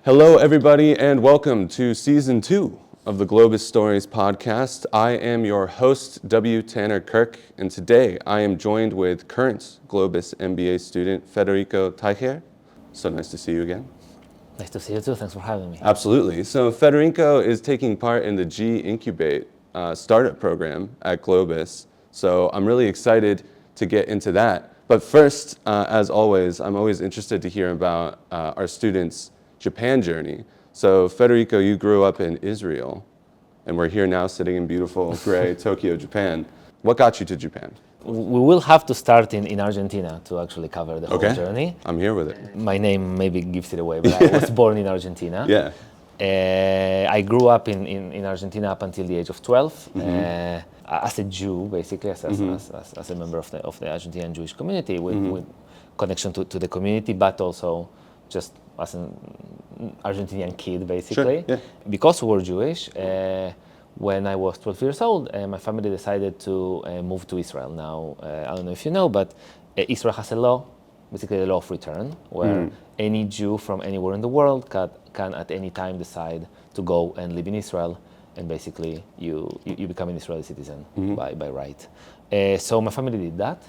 Hello, everybody, and welcome to Season 2 of the GLOBIS Stories podcast. I am your host, W. Tanner Kirk, and today I am joined with current GLOBIS MBA student, Federico Taicher. So nice to see you again. Nice to see you too. Thanks for having me. Absolutely. So Federico is taking part in the G-Incubate startup program at GLOBIS. So I'm really excited to get into that. But first, as always, I'm always interested to hear about our students' Japan journey. So Federico, you grew up in Israel, and we're here now sitting in beautiful gray Tokyo, Japan. What got you to Japan? We will have to start in Argentina to actually cover the whole journey. I'm here with it. My name maybe gives it away, but I was born in Argentina. Yeah. I grew up in Argentina up until the age of 12 as a Jew, basically, as a member of the Argentinian Jewish community with connection to the community, but also just as an Argentinian kid, basically. Sure, yeah. Because we were Jewish, when I was 12 years old, my family decided to move to Israel. Now, I don't know if you know, but Israel has a law, basically a law of return, where any Jew from anywhere in the world can at any time decide to go and live in Israel, and basically you become an Israeli citizen by right. So my family did that,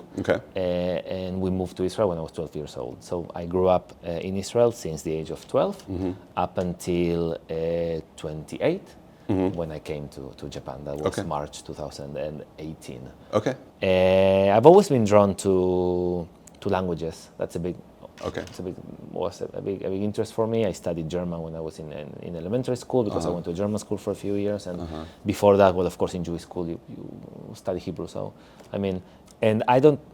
and we moved to Israel when I was 12 years old. So I grew up in Israel since the age of 12 up until 28 when I came to Japan. That was March 2018. I've always been drawn to languages. That's was a big interest for me. I studied German when I was in elementary school because I went to a German school for a few years, and before that, well, of course, in Jewish school you study Hebrew. So,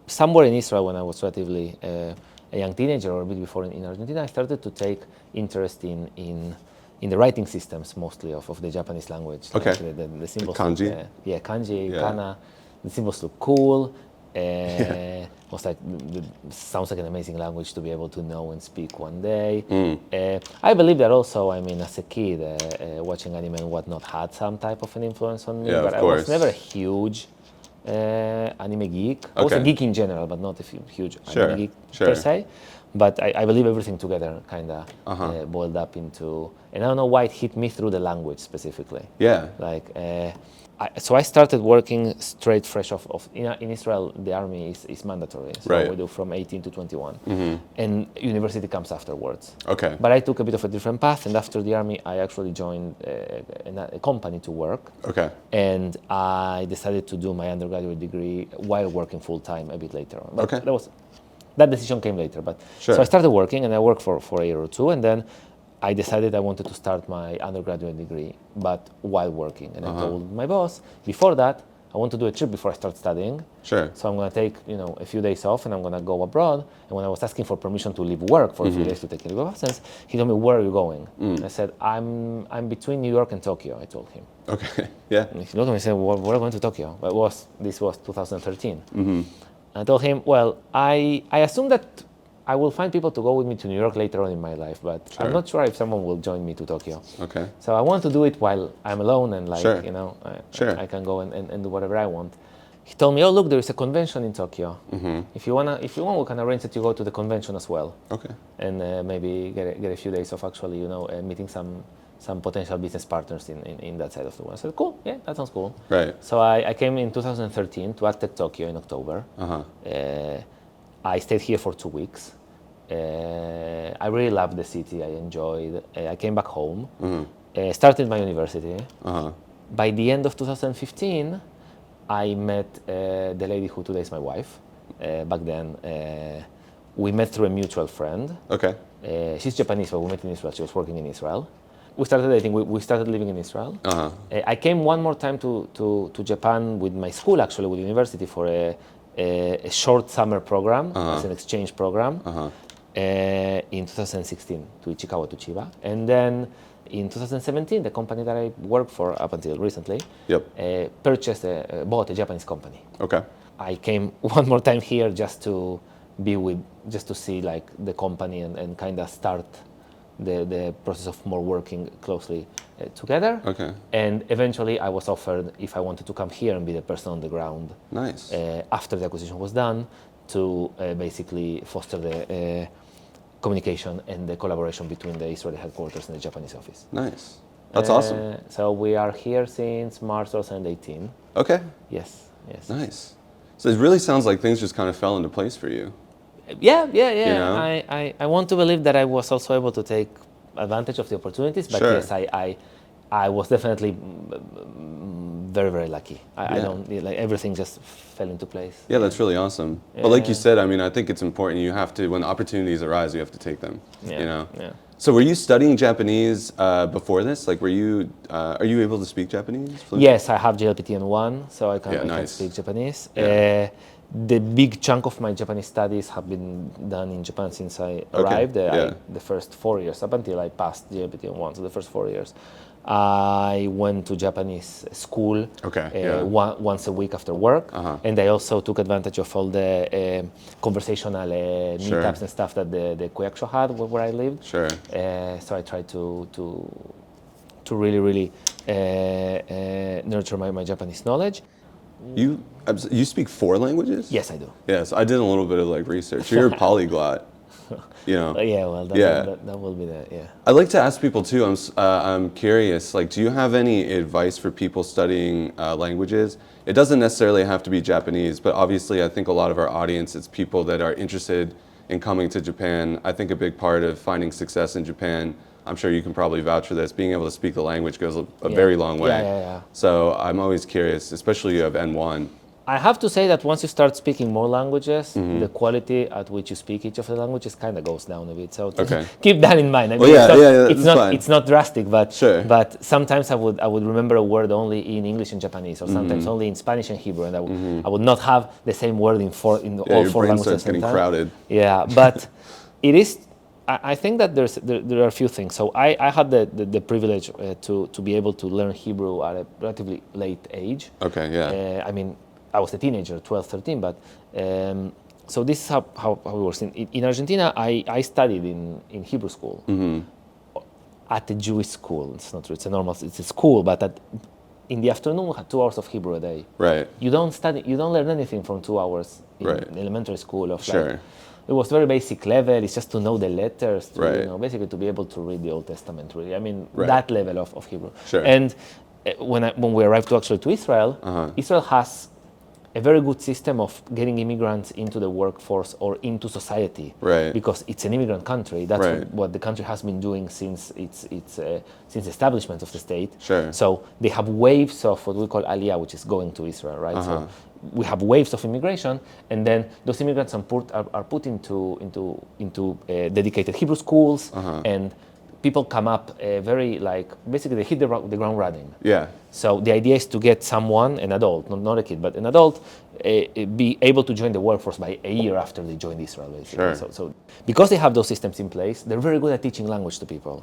somewhere in Israel when I was relatively a young teenager, or a bit before in Argentina, I started to take interest in the writing systems mostly of the Japanese language. Like the symbols. Kanji. Kanji, kana. The symbols look cool. Was like, sounds like an amazing language to be able to know and speak one day. I believe that also, as a kid, watching anime and whatnot had some type of an influence on me, but I was never a huge anime geek. I was a geek in general, but not a huge anime geek per se. But I believe everything together kind of boiled up into, and I don't know why it hit me through the language specifically. Yeah. So I started working straight fresh off. In Israel, the army is mandatory. So we do from 18 to 21. And university comes afterwards. But I took a bit of a different path, and after the army, I actually joined a company to work. And I decided to do my undergraduate degree while working full-time a bit later on. But that decision came later. But so I started working, and I worked for a year or two, and then I decided I wanted to start my undergraduate degree, but while working. And I told my boss, before that, I want to do a trip before I start studying. So I'm going to take, a few days off, and I'm going to go abroad. And when I was asking for permission to leave work for a few days to take a leave of absence, he told me, "Where are you going?" I said, I'm between New York and Tokyo, I told him. And he looked at me and said, "Well, we're going to Tokyo." But this was 2013. And I told him, well, I assume that I will find people to go with me to New York later on in my life, but I'm not sure if someone will join me to Tokyo. So I want to do it while I'm alone and I can go and do whatever I want. He told me, "Oh, look, there is a convention in Tokyo. If you want, we can arrange that you go to the convention as well. And maybe get a few days of actually, meeting some potential business partners in that side of the world." I said, "Cool, yeah, that sounds cool." So I came in 2013 to AdTech Tokyo in October. I stayed here for 2 weeks. I really loved the city. I enjoyed. I came back home. Started my university. By the end of 2015, I met the lady who today is my wife. Back then, we met through a mutual friend. She's Japanese, but we met in Israel. She was working in Israel. We started dating. We started living in Israel. I came one more time to Japan with my school, actually, with university, for a short summer program, as an exchange program, in 2016 to Ichikawa to Chiba. And then in 2017, the company that I worked for up until recently bought a Japanese company. I came one more time here just to see like the company and kind of start the process of more working closely together. And eventually I was offered if I wanted to come here and be the person on the ground. After the acquisition was done, to basically foster the communication and the collaboration between the Israeli headquarters and the Japanese office. Nice. That's awesome. So we are here since March 2018. Okay. Yes. Nice. So it really sounds like things just kind of fell into place for you. Yeah. You know? I want to believe that I was also able to take advantage of the opportunities, but yes, I was definitely very, very lucky. I don't, like, everything just fell into place. Yeah, that's really awesome. But like you said, I mean, I think it's important. You have to, when opportunities arise, you have to take them, you know? Yeah. So were you studying Japanese before this? Like, are you able to speak Japanese? Yes, I have JLPT N1, so I can speak Japanese. Yeah. The big chunk of my Japanese studies have been done in Japan since I arrived. The first 4 years, up until I passed JLPT N1, so the first 4 years. I went to Japanese school once a week after work, and I also took advantage of all the conversational meetups and stuff that the Koyakusho had where I lived. Sure. So I tried to really nurture my Japanese knowledge. You speak 4 languages? Yes, I do. Yes, I did a little bit of like research. You're a polyglot. You know. That will be that. Yeah. I'd like to ask people too. I'm curious. Like, do you have any advice for people studying languages? It doesn't necessarily have to be Japanese, but obviously, I think a lot of our audience is people that are interested in coming to Japan. I think a big part of finding success in Japan, I'm sure you can probably vouch for this, being able to speak the language goes a very long way. Yeah. So I'm always curious, especially you have N1. I have to say that once you start speaking more languages, the quality at which you speak each of the languages kind of goes down a bit. So keep that in mind. I mean, it's not drastic, but sometimes I would remember a word only in English and Japanese, or sometimes only in Spanish and Hebrew, and I would not have the same word in all 4 languages. Starts getting crowded. Yeah, but it is. I think that there are a few things. So I had the privilege to be able to learn Hebrew at a relatively late age. Okay. Yeah. I mean, I was a teenager, 12, 13, but so this is how it works. In Argentina, I studied in Hebrew school, at a Jewish school. It's not true, it's a school, but in the afternoon, we had 2 hours of Hebrew a day. Right. You don't learn anything from 2 hours in elementary school. It was very basic level. It's just to know the letters, basically to be able to read the Old Testament, really. I mean, that level of Hebrew. Sure. And when we arrived to Israel, Israel has a very good system of getting immigrants into the workforce or into society, because it's an immigrant country. That's what the country has been doing since since establishment of the state. Sure. So they have waves of what we call aliyah, which is going to Israel, right? So we have waves of immigration, and then those immigrants are put into dedicated Hebrew schools, and people come up basically they hit the ground running. Yeah. So the idea is to get someone, an adult, not a kid, but an adult, be able to join the workforce by a year after they joined Israel, basically. Sure. So because they have those systems in place, they're very good at teaching language to people.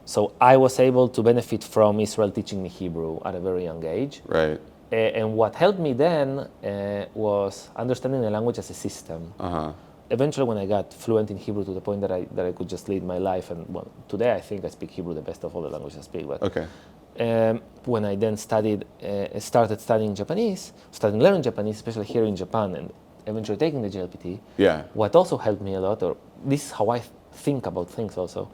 So I was able to benefit from Israel teaching me Hebrew at a very young age. Right. And what helped me then was understanding the language as a system. Eventually, when I got fluent in Hebrew to the point that I could just lead my life, and today I think I speak Hebrew the best of all the languages I speak. But when I then started studying Japanese, started learning Japanese, especially here in Japan, and eventually taking the JLPT. What also helped me a lot, or this is how I think about things also,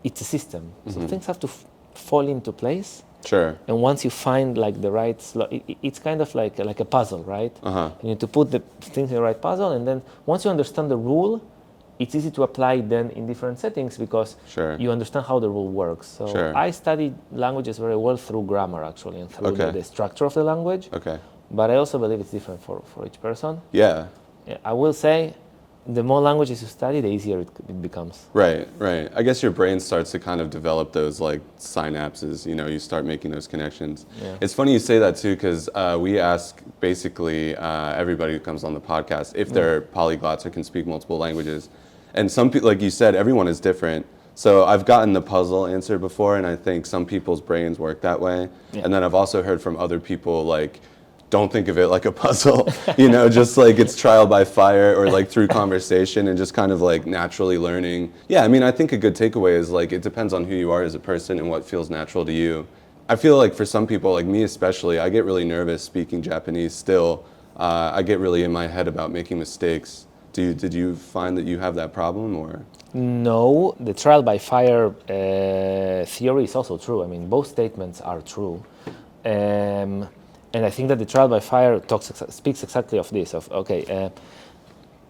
it's a system. So things have to fall into place. Sure. And once you find like the right slot, it's kind of like a puzzle, right? You need to put the things in the right puzzle, and then once you understand the rule, it's easy to apply then in different settings because you understand how the rule works. So I studied languages very well through grammar, actually, and through the structure of the language. But I also believe it's different for each person. Yeah. I will say, the more languages you study, the easier it becomes. Right. I guess your brain starts to kind of develop those like synapses, you start making those connections. It's funny you say that too, because we ask basically everybody who comes on the podcast if they're polyglots or can speak multiple languages. And some people, like you said, everyone is different. So I've gotten the puzzle answer before, and I think some people's brains work that way. And then I've also heard from other people like, don't think of it like a puzzle, just like it's trial by fire or like through conversation and just kind of like naturally learning. Yeah, I mean, I think a good takeaway is like it depends on who you are as a person and what feels natural to you. I feel like for some people, like me especially, I get really nervous speaking Japanese still. I get really in my head about making mistakes. Did you find that you have that problem, or? No, the trial by fire theory is also true. I mean, both statements are true. And I think that the trial by fire speaks exactly of this, of, okay,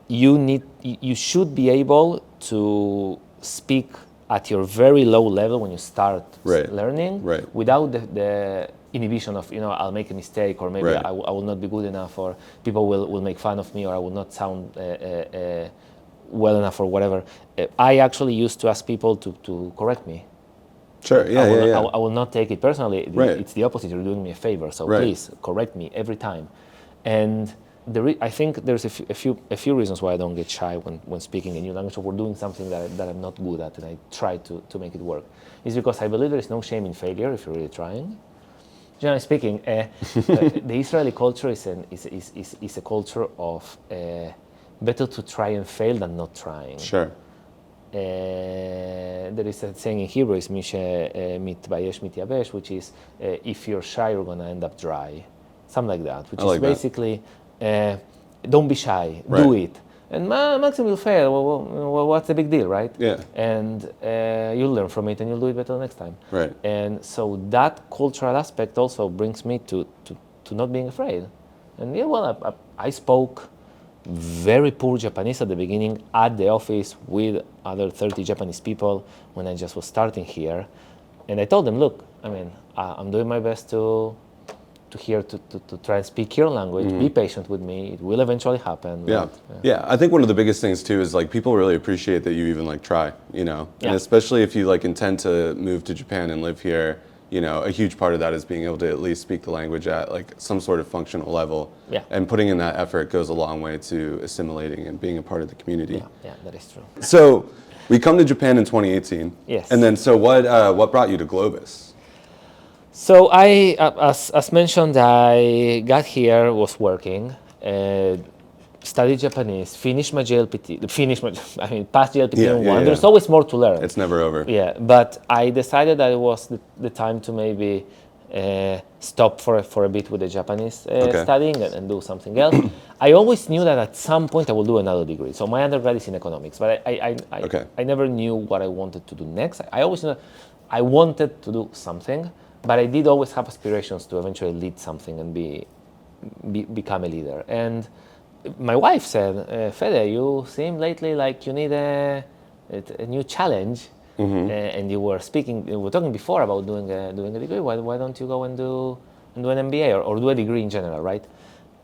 you should be able to speak at your very low level when you start learning, without the inhibition of, I'll make a mistake, or maybe I will not be good enough, or people will make fun of me, or I will not sound well enough, or whatever. I actually used to ask people to correct me. Sure, I will not take it personally. It's the opposite. You're doing me a favor, so please correct me every time. And I think there's a few reasons why I don't get shy when speaking a new language, or we're doing something that I'm not good at, and I try to make it work. It's because I believe there is no shame in failure if you're really trying. Generally speaking, the Israeli culture is a culture of better to try and fail than not trying. Sure. There is a saying in Hebrew, is mitbayesh mityabesh, which is if you're shy, you're going to end up dry. Something like that, which is basically don't be shy, do it. And maximum will fail. Well, what's the big deal, right? Yeah. And you'll learn from it, and you'll do it better next time. Right. And so that cultural aspect also brings me to not being afraid. And I spoke very poor Japanese at the beginning at the office with other 30 Japanese people when I just was starting here. And I told them, look, I mean, I'm doing my best to try and speak your language. Be patient with me. It will eventually happen. Yeah. I think one of the biggest things too is like people really appreciate that you even like try, and especially if you like intend to move to Japan and live here, a huge part of that is being able to at least speak the language at like some sort of functional level. Yeah. And putting in that effort goes a long way to assimilating and being a part of the community. Yeah, that is true. So we come to Japan in 2018. Yes. And then so what brought you to GLOBIS? So I, as mentioned, I got here, was working, studied Japanese, finished my GLPT, passed GLPT 1. There's always more to learn. It's never over. Yeah, but I decided that it was the time to maybe stop for a bit with the Japanese studying and do something else. I always knew that at some point I will do another degree. So my undergrad is in economics, but I never knew what I wanted to do next. I always knew I wanted to do something, but I did always have aspirations to eventually lead something and become a leader. And my wife said, Fede, you seem lately like you need a new challenge. And you were talking before about doing a degree. Why don't you go and do an MBA or do a degree in general, right?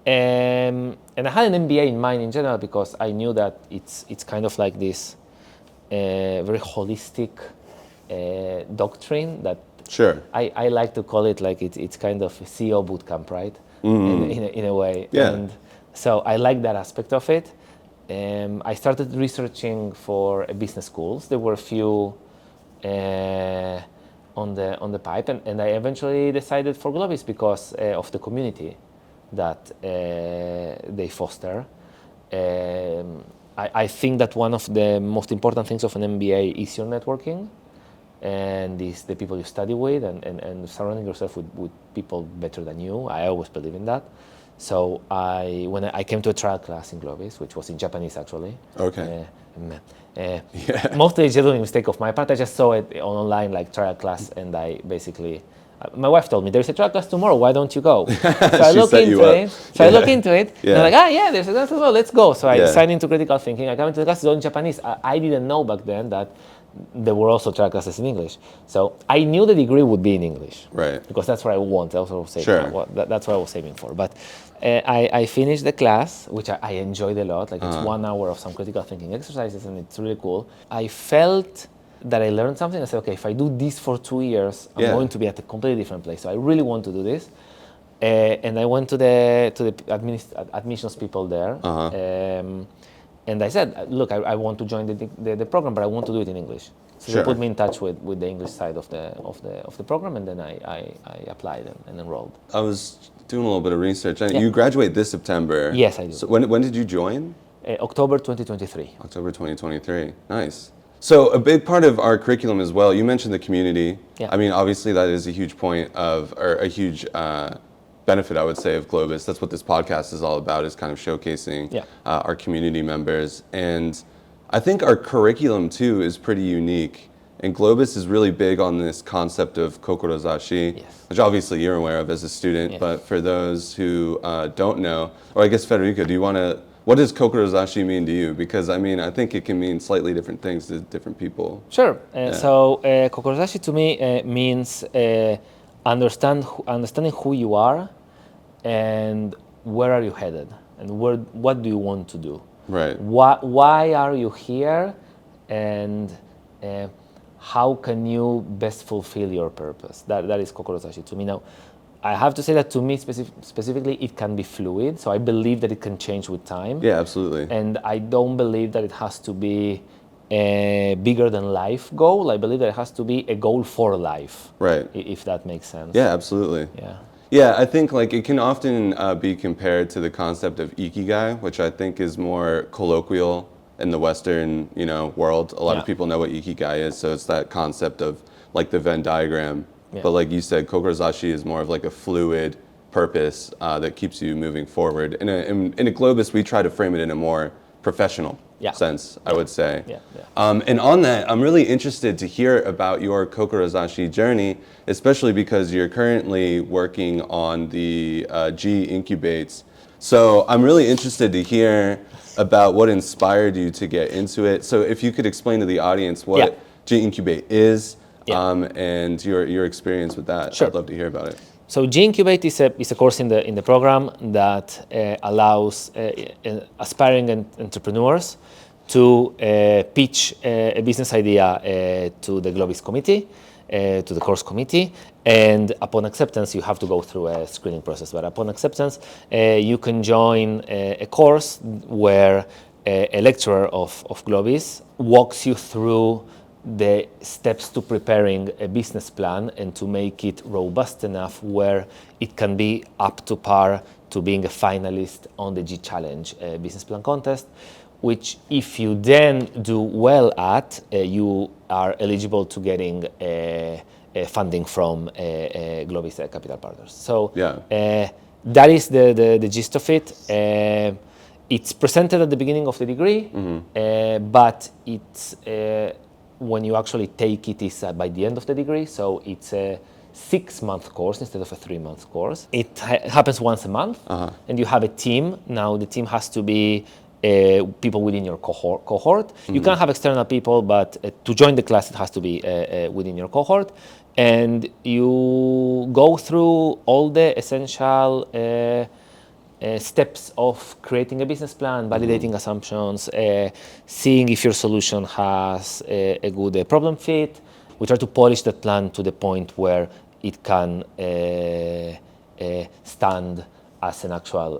And I had an MBA in mind in general because I knew that it's kind of like this very holistic doctrine that I like to call it like it's kind of a CEO bootcamp, right? In a way. Yeah. And so I like that aspect of it. I started researching for business schools. There were a few on the pipe, and I eventually decided for GLOBIS because of the community that they foster. I think that one of the most important things of an MBA is your networking, and is the people you study with, and surrounding yourself with people better than you. I always believe in that. So when I came to a trial class in GLOBIS, which was in Japanese actually. Okay. Mostly a genuine mistake of my part. I just saw it online like trial class, and I basically, my wife told me there's a trial class tomorrow. Why don't you go? So I look into it. I look into it. And I'm like, there's a class tomorrow. Let's go. So I signed into critical thinking. I came into the class. It's all in Japanese. I didn't know back then that there were also trial classes in English. So I knew the degree would be in English. Right. Because that's what I want. That's what I was saving. That's what I was saving for. But I finished the class, which I enjoyed a lot. Like it's 1 hour of some critical thinking exercises, and it's really cool. I felt that I learned something. I said, okay, if I do this for 2 years, I'm going to be at a completely different place. So I really want to do this. And I went to the admissions people there. And I said, look, I want to join the program, but I want to do it in English. So they put me in touch with the English side of the program, and then I applied and enrolled. I was doing a little bit of research. You graduate this September. Yes, I do. So when did you join? October 2023. October 2023. Nice. So a big part of our curriculum as well, you mentioned the community. Yeah. I mean, obviously that is a huge point of, or a huge benefit, I would say, of GLOBIS. That's what this podcast is all about, is kind of showcasing our community members. And I think our curriculum, too, is pretty unique. And GLOBIS is really big on this concept of kokorozashi, which obviously you're aware of as a student. But for those who don't know, or I guess, Federico, do you want to, what does kokorozashi mean to you? Because, I mean, I think it can mean slightly different things to different people. Sure. So kokorozashi to me means understanding who you are and where are you headed and what do you want to do. Right. Why are you here, and how can you best fulfill your purpose? That is kokorozashi to me. Now, I have to say that to me specifically, it can be fluid. So I believe that it can change with time. Yeah, absolutely. And I don't believe that it has to be a bigger than life goal. I believe that it has to be a goal for life. Right. If that makes sense. Yeah, absolutely. Yeah. Yeah, I think like it can often be compared to the concept of ikigai, which I think is more colloquial in the Western, world. A lot of people know what ikigai is, so it's that concept of like the Venn diagram. Yeah. But like you said, kokorozashi is more of like a fluid purpose that keeps you moving forward. In a GLOBIS, we try to frame it in a more professional sense, I would say. And on that, I'm really interested to hear about your kokorozashi journey, especially because you're currently working on the G-Incubates. So I'm really interested to hear about what inspired you to get into it. So if you could explain to the audience what G-Incubate is and your experience with that, I'd love to hear about it. So G-Incubate is a course in the program that allows aspiring entrepreneurs to pitch a business idea to the GLOBIS committee, to the course committee, and upon acceptance you have to go through a screening process. But upon acceptance, you can join a course where a lecturer of GLOBIS walks you through the steps to preparing a business plan and to make it robust enough where it can be up to par to being a finalist on the G Challenge business plan contest, which if you then do well at, you are eligible to getting funding from GLOBIS Capital Partners. So that is the gist of it. It's presented at the beginning of the degree, but it's when you actually take it is by the end of the degree, so it's a 6-month course instead of a 3-month course. It happens once a month, and you have a team. Now the team has to be people within your cohort. You can have external people, but to join the class it has to be within your cohort. And you go through all the essential steps of creating a business plan, validating assumptions, seeing if your solution has a good problem fit. We try to polish that plan to the point where it can stand as an actual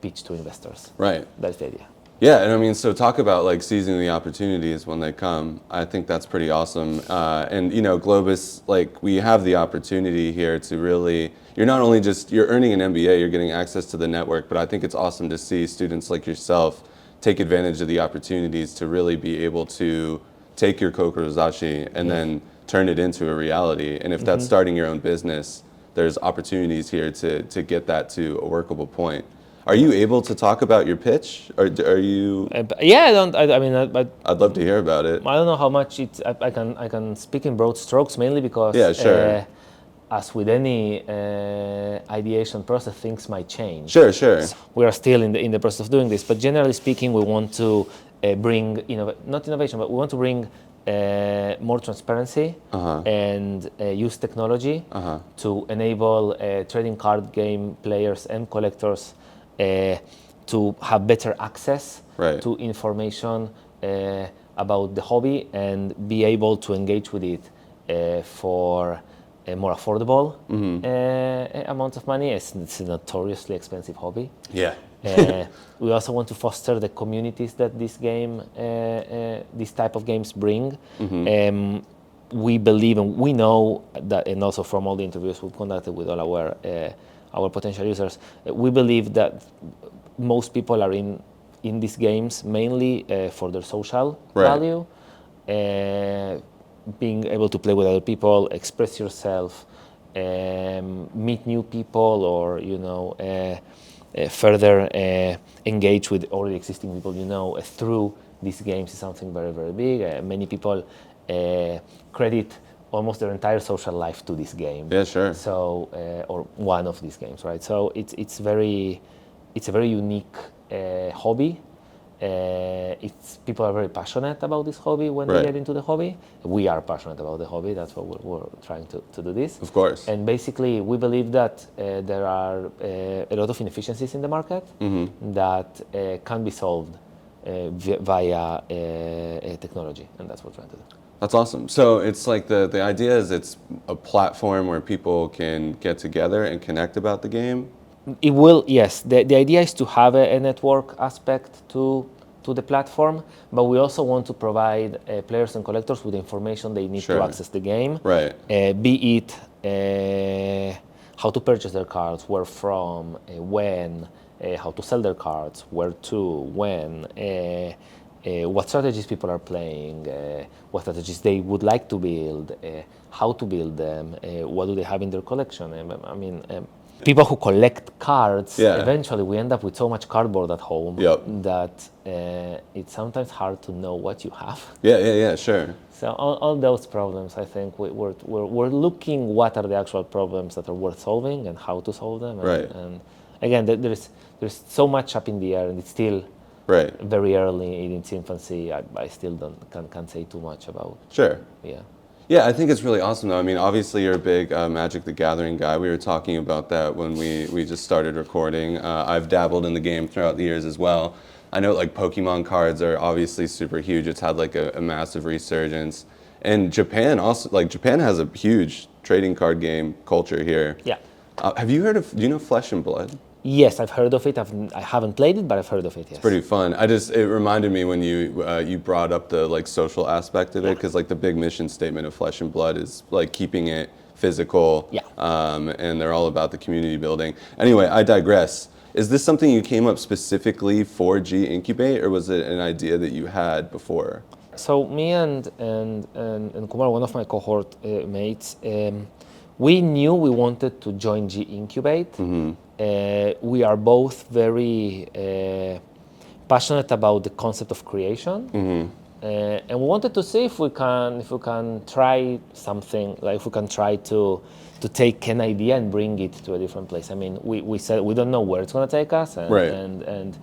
pitch to investors. Right. That's the idea. Yeah, and I mean, so talk about like seizing the opportunities when they come. I think that's pretty awesome. And GLOBIS, like we have the opportunity here to really, you're not only just, you're earning an MBA, you're getting access to the network, but I think it's awesome to see students like yourself take advantage of the opportunities to really be able to take your kokorozashi and then turn it into a reality. And if that's starting your own business, there's opportunities here to get that to a workable point. Are you able to talk about your pitch, or are you? I'd love to hear about it. I don't know how much it's. I can speak in broad strokes, mainly because as with any ideation process, things might change. Sure. We are still in the process of doing this, but generally speaking, we want to bring not innovation, but we want to bring more transparency and use technology to enable trading card game players and collectors to have better access to information about the hobby and be able to engage with it for a more affordable amount of money. It's a notoriously expensive hobby. Yeah. We also want to foster the communities that this type of games bring. We believe and we know that, and also from all the interviews we've conducted with all our potential users, we believe that most people are in these games mainly for their social value, being able to play with other people, express yourself, meet new people or further engage with already existing people through these games is something very, very big. Many people credit almost their entire social life to this game. Yeah, sure. So, or one of these games, right? So it's a very unique hobby. People are very passionate about this hobby when they get into the hobby. We are passionate about the hobby. That's why we're trying to do this. Of course. And basically, we believe that there are a lot of inefficiencies in the market that can be solved via technology, and that's what we're trying to do. That's awesome. So it's like the idea is it's a platform where people can get together and connect about the game? It will, yes. The idea is to have a network aspect to the platform, but we also want to provide players and collectors with the information they need to access the game. Right. Be it how to purchase their cards, where from, when, how to sell their cards, where to, when, what strategies people are playing, what strategies they would like to build, how to build them, what do they have in their collection. People who collect cards, eventually we end up with so much cardboard at home that it's sometimes hard to know what you have. Yeah, sure. So all those problems, I think we're looking what are the actual problems that are worth solving and how to solve them. And again, there's so much up in the air, and it's still very early in its infancy. I still can't say too much about. Sure. Yeah. Yeah, I think it's really awesome though. I mean, obviously you're a big Magic the Gathering guy. We were talking about that when we just started recording. I've dabbled in the game throughout the years as well. I know like Pokemon cards are obviously super huge. It's had like a massive resurgence. And Japan also, like Japan has a huge trading card game culture here. Yeah. Have you heard of, do you know Flesh and Blood? Yes, I've heard of it. I haven't played it, but I've heard of it. Yes. It's pretty fun. It reminded me when you brought up the like social aspect of it, because like the big mission statement of Flesh and Blood is like keeping it physical. Yeah. And they're all about the community building. Anyway, I digress. Is this something you came up specifically for G-Incubate, or was it an idea that you had before? So me and Kumar, one of my cohort mates, we knew we wanted to join G-Incubate. We are both very passionate about the concept of creation, and we wanted to see if we can try something, like if we can try to take an idea and bring it to a different place. I mean, we said we don't know where it's going to take us, and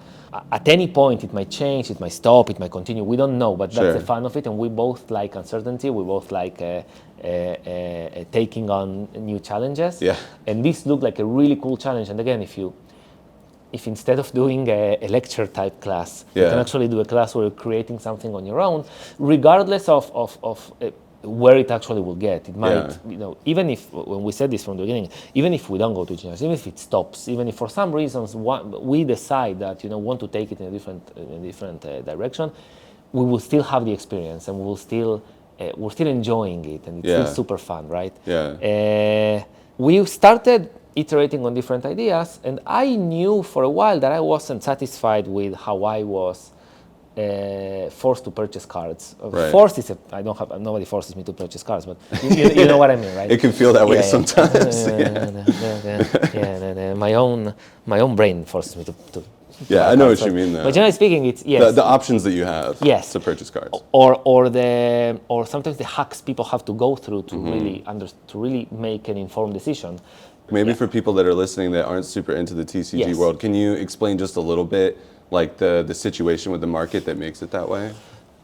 at any point it might change, it might stop, it might continue. We don't know, but that's the fun of it, and we both like uncertainty. We both like taking on new challenges. Yeah. And this looked like a really cool challenge. And again, if instead of doing a lecture type class, you can actually do a class where you're creating something on your own, regardless of where it actually will get. It might, even if, when we said this from the beginning, even if we don't go to genius, even if it stops, even if for some reasons we decide that want to take it in a different direction, we will still have the experience, and we're still enjoying it, and it's still super fun, right? Yeah. We started iterating on different ideas, and I knew for a while that I wasn't satisfied with how I was forced to purchase cards. Forced is nobody forces me to purchase cards, but you know what I mean, right? It can feel that way sometimes. My own brain forces me to I know what you mean though. But generally speaking, it's the options that you have to purchase cards. Or sometimes the hacks people have to go through to really make an informed decision. Maybe for people that are listening that aren't super into the TCG world, can you explain just a little bit like the situation with the market that makes it that way?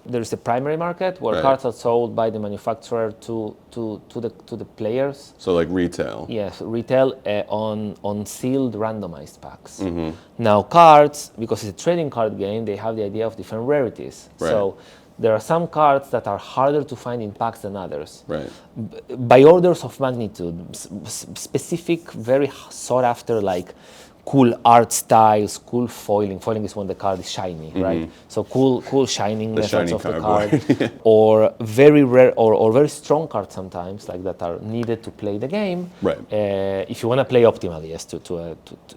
There's a primary market where cards are sold by the manufacturer to the players. So like retail. Yes, retail on sealed randomized packs. Now cards, because it's a trading card game, they have the idea of different rarities. So there are some cards that are harder to find in packs than others. By orders of magnitude, specific, very sought after, like cool art styles, cool foiling. Foiling is when the card is shiny, right? So cool shininess of the card, or very rare or very strong cards sometimes, like that are needed to play the game. If you want to play optimally, yes,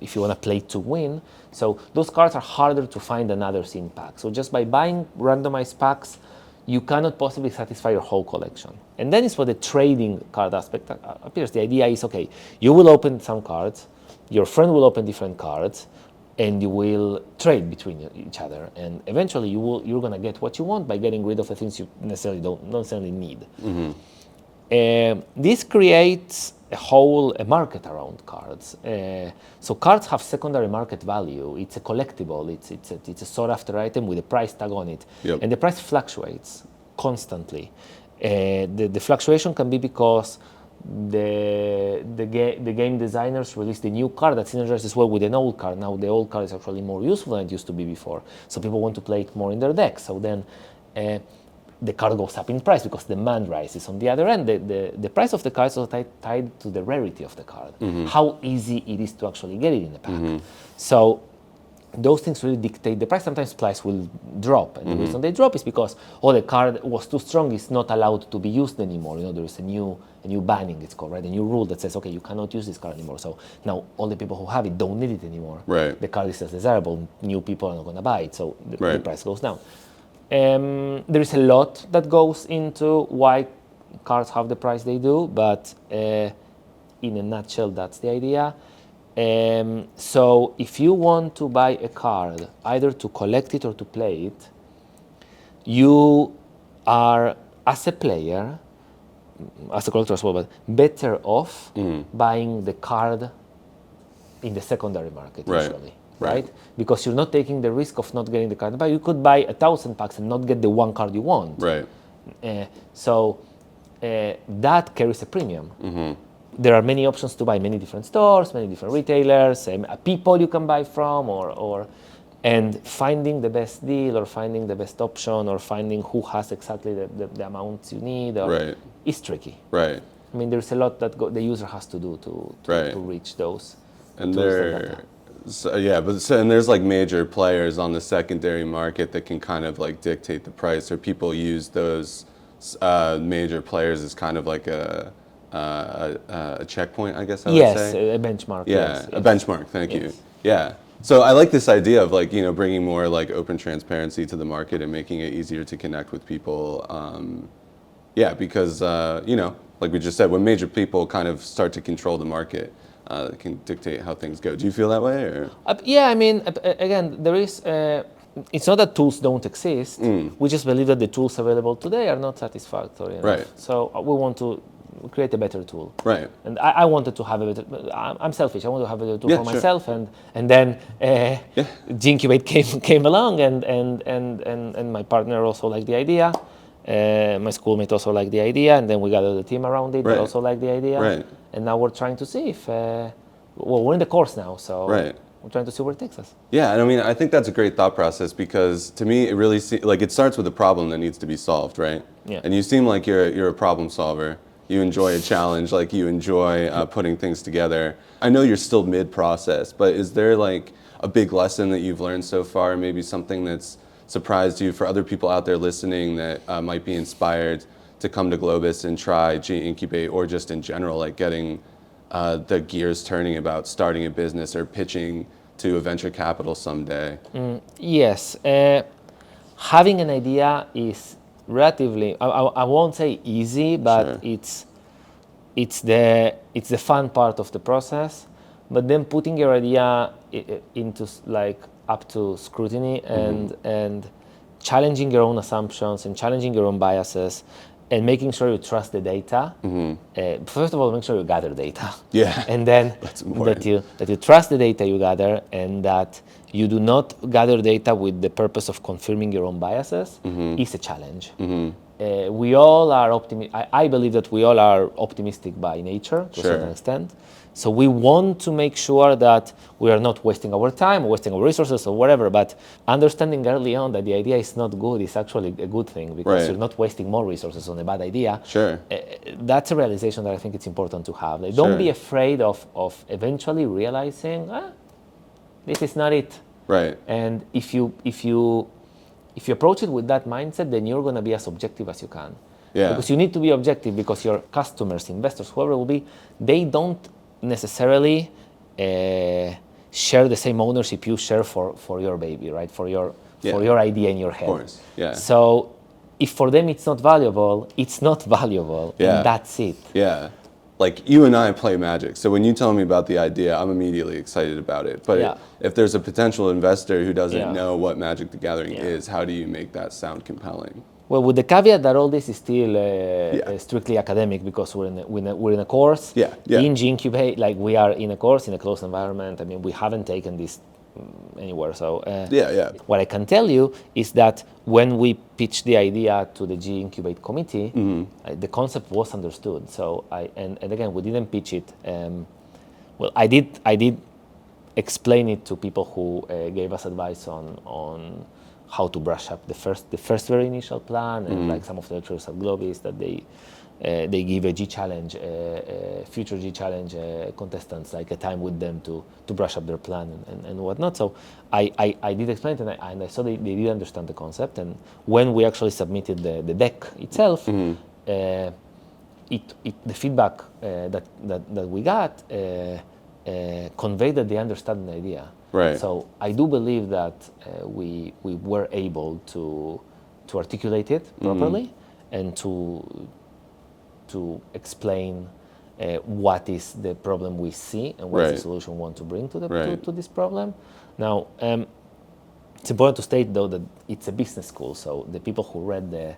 if you want to play to win. So those cards are harder to find than others in packs. So just by buying randomized packs, you cannot possibly satisfy your whole collection. And then it's where the trading card aspect appears. The idea is, okay, you will open some cards, your friend will open different cards, and you will trade between each other. And eventually you're going to get what you want by getting rid of the things you don't necessarily need. This creates a market around cards. So cards have secondary market value. It's a collectible. It's a sought after item with a price tag on it. Yep. And the price fluctuates constantly. The fluctuation can be because the game designers released a new card that synergizes well with an old card. Now the old card is actually more useful than it used to be before. So people want to play it more in their decks. So then the card goes up in price because demand rises. On the other end, the price of the card is also tied to the rarity of the card, how easy it is to actually get it in the pack. So those things really dictate the price. Sometimes price will drop, and the reason they drop is because the card was too strong, it's not allowed to be used anymore. There is a new banning, it's called, right? A new rule that says, okay, you cannot use this card anymore. So now all the people who have it don't need it anymore. Right. The card is less desirable. New people are not going to buy it, so the price goes down. There is a lot that goes into why cards have the price they do, but in a nutshell, that's the idea. So if you want to buy a card, either to collect it or to play it, you are, as a player, as a collector as well, but better off buying the card in the secondary market usually. Right? Because you're not taking the risk of not getting the card. But you could buy 1,000 packs and not get the one card you want. Right. So that carries a premium. There are many options to buy, many different stores, many different retailers, people you can buy from, and finding the best deal or finding the best option or finding who has exactly the amounts you need is tricky. Right. I mean, there's a lot that the user has to do to reach those. And and there's like major players on the secondary market that can kind of like dictate the price, or people use those major players as kind of like a checkpoint, I guess I would say. Yes, a benchmark. Yeah, a benchmark. Thank you. Yeah. So I like this idea of like bringing more like open transparency to the market and making it easier to connect with people. Because like we just said, when major people kind of start to control the market, it can dictate how things go. Do you feel that way? Or? I mean, again, there is. It's not that tools don't exist. We just believe that the tools available today are not satisfactory enough. Right. So we want to create a better tool. Right. And I wanted to have a better. I'm selfish. I want to have a better tool for myself, and then G-Incubate came along, and my partner also liked the idea. My schoolmate also liked the idea, and then we gathered the team around it that also liked the idea. Right. And now we're trying to see if, we're in the course now, so we're trying to see where it takes us. Yeah, and I mean, I think that's a great thought process because to me, it really it starts with a problem that needs to be solved, right? Yeah. And you seem like you're a problem solver. You enjoy a challenge, like you enjoy putting things together. I know you're still mid-process, but is there like a big lesson that you've learned so far? Maybe something that's surprised you for other people out there listening that might be inspired to come to GLOBIS and try G-Incubate, or just in general, like getting the gears turning about starting a business or pitching to a venture capital someday? Yes. Having an idea is relatively, I won't say easy, but it's the fun part of the process. But then putting your idea into like up to scrutiny and challenging your own assumptions and challenging your own biases and making sure you trust the data. First of all, make sure you gather data. Yeah. And then that you trust the data you gather, and that you do not gather data with the purpose of confirming your own biases is a challenge. We all are I believe that we all are optimistic by nature to a certain extent. So we want to make sure that we are not wasting our time or wasting our resources or whatever, but understanding early on that the idea is not good is actually a good thing, because you're not wasting more resources on a bad idea. That's a realization that I think it's important to have. Like, don't be afraid of eventually realizing, this is not it. Right. And if you approach it with that mindset, then you're going to be as objective as you can. Yeah. Because you need to be objective, because your customers, investors, whoever it will be, they don't necessarily share the same ownership you share for your baby, right? For your idea in your head. Of course. Yeah. So if for them it's not valuable, it's not valuable, and that's it. Yeah. Like you and I play Magic, so when you tell me about the idea, I'm immediately excited about it. But if there's a potential investor who doesn't know what Magic the Gathering is, how do you make that sound compelling? Well, with the caveat that all this is still strictly academic, because we're in a course in G-Incubate, like we are in a course in a closed environment. I mean, we haven't taken this anywhere. So what I can tell you is that when we pitched the idea to the G-Incubate committee, the concept was understood. So and again, we didn't pitch it. Well, I did explain it to people who gave us advice on how to brush up the first very initial plan, and like some of the lecturers at GLOBIS, that they give a G-Challenge, future G-Challenge contestants, like a time with them to brush up their plan and whatnot. So I did explain it, and I saw they did understand the concept. And when we actually submitted the deck itself, the feedback that we got conveyed that they understand the idea. Right. So I do believe that we were able to articulate it properly and to explain what is the problem we see and what's the solution we want to bring to to this problem. Now, it's important to state though that it's a business school, so the people who read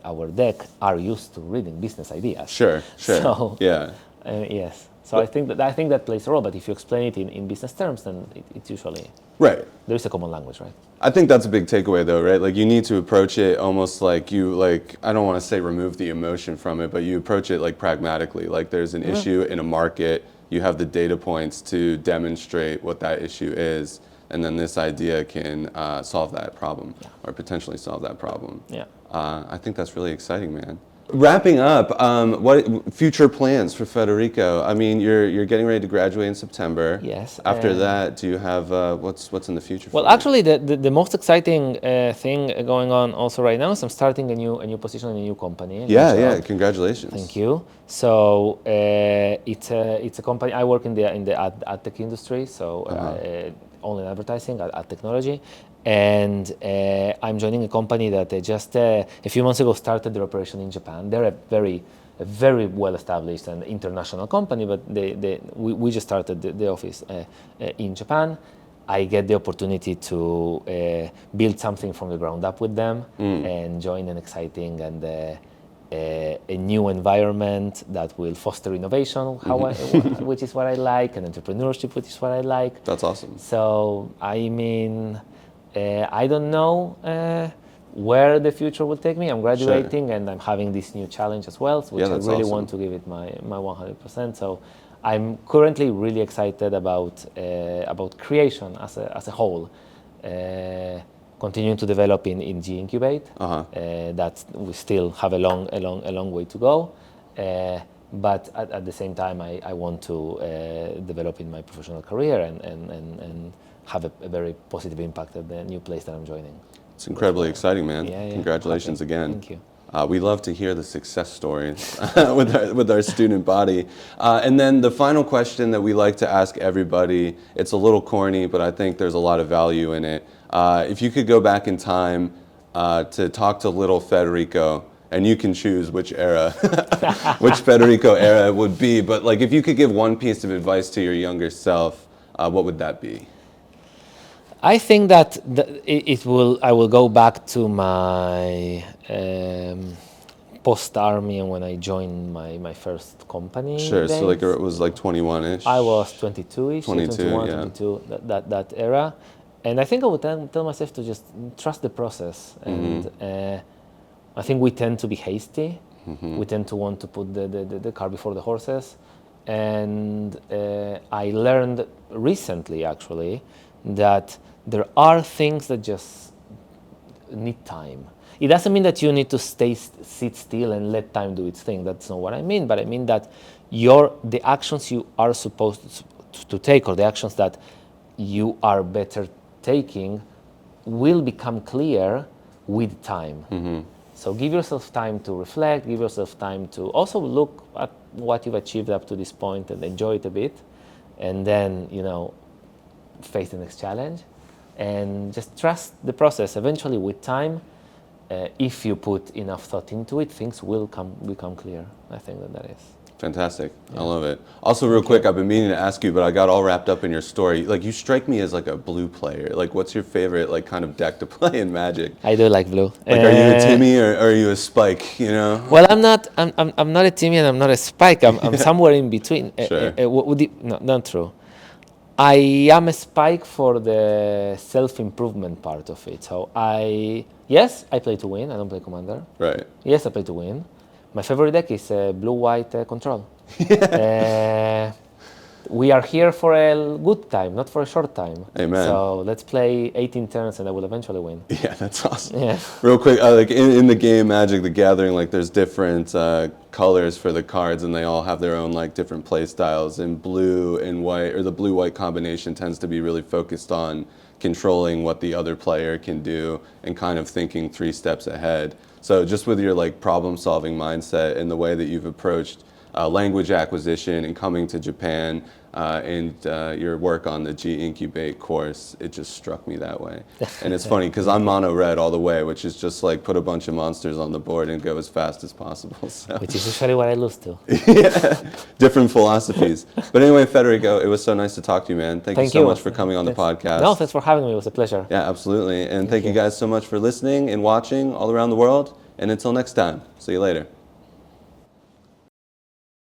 our deck are used to reading business ideas. Sure. So, yes. So I think that plays a role, but if you explain it in business terms, then it's usually there is a common language, right? I think that's a big takeaway, though, right? Like you need to approach it almost like I don't want to say remove the emotion from it, but you approach it like pragmatically. Like there's an issue in a market, you have the data points to demonstrate what that issue is, and then this idea can solve that problem or potentially solve that problem. I think that's really exciting, man. Wrapping up, what future plans for Federico? I mean, you're getting ready to graduate in September. Yes. After that, do you have what's in the future? Well, actually, the most exciting thing going on also right now is I'm starting a new position in a new company. Yeah. Congratulations. Thank you. So it's a company. I work in the ad tech industry, so online advertising, ad technology. And I'm joining a company that just a few months ago started their operation in Japan. They're a very well-established and international company, but we just started the office in Japan. I get the opportunity to build something from the ground up with them and join an exciting and a new environment that will foster innovation, which is what I like, and entrepreneurship, which is what I like. That's awesome. So, I mean, I don't know where the future will take me. I'm graduating and I'm having this new challenge as well, which I really want to give it my 100%. So I'm currently really excited about creation as a whole. Continuing to develop in G-Incubate. That we still have a long way to go. But at the same time, I want to develop in my professional career and have a very positive impact at the new place that I'm joining. It's incredibly exciting, man. Congratulations again. Thank you. We love to hear the success stories with our student body. And then the final question that we like to ask everybody, it's a little corny, but I think there's a lot of value in it. If you could go back in time to talk to little Federico, and you can choose which era, which Federico era it would be, but like if you could give one piece of advice to your younger self, what would that be? I think that I will go back to my post-army and when I joined my first company. Sure, days. So like it was like 21-ish? I was 22-ish, 22, that era. And I think I would tell myself to just trust the process. And I think we tend to be hasty. We tend to want to put the cart before the horses. And I learned recently, actually, that there are things that just need time. It doesn't mean that you need to sit still and let time do its thing. That's not what I mean. But I mean that the actions you are supposed to take, or the actions that you are better taking, will become clear with time. So give yourself time to reflect. Give yourself time to also look at what you've achieved up to this point and enjoy it a bit, and then face the next challenge. And just trust the process. Eventually, with time, if you put enough thought into it, things will become clear. I think that is. Fantastic. Yeah. I love it. Also, real quick, I've been meaning to ask you, but I got all wrapped up in your story. Like, you strike me as like a blue player. Like, what's your favorite like kind of deck to play in Magic? I do like blue. Like, are you a Timmy or are you a Spike? You know? Well, I'm not a Timmy and I'm not a Spike. I'm somewhere in between. Sure. No, not true. I am a Spike for the self-improvement part of it. So yes, I play to win. I don't play commander. Right. Yes, I play to win. My favorite deck is blue-white control. We are here for a good time, not for a short time. Amen. So let's play 18 turns and I will eventually win. Yeah, that's awesome. Yeah. Real quick, like in the game Magic the Gathering, like there's different colors for the cards and they all have their own like different play styles. And blue and white, or the blue-white combination tends to be really focused on controlling what the other player can do and kind of thinking 3 steps ahead. So just with your like problem-solving mindset and the way that you've approached language acquisition and coming to Japan and your work on the G-Incubate course, it just struck me that way. And it's funny because I'm mono red all the way, which is just like put a bunch of monsters on the board and go as fast as possible. So. Which is usually what I lose to. Yeah, different philosophies. But anyway, Federico, it was so nice to talk to you, man. Thank you so much for coming on the podcast. No, thanks for having me. It was a pleasure. Yeah, absolutely. And thank you guys so much for listening and watching all around the world. And until next time, see you later.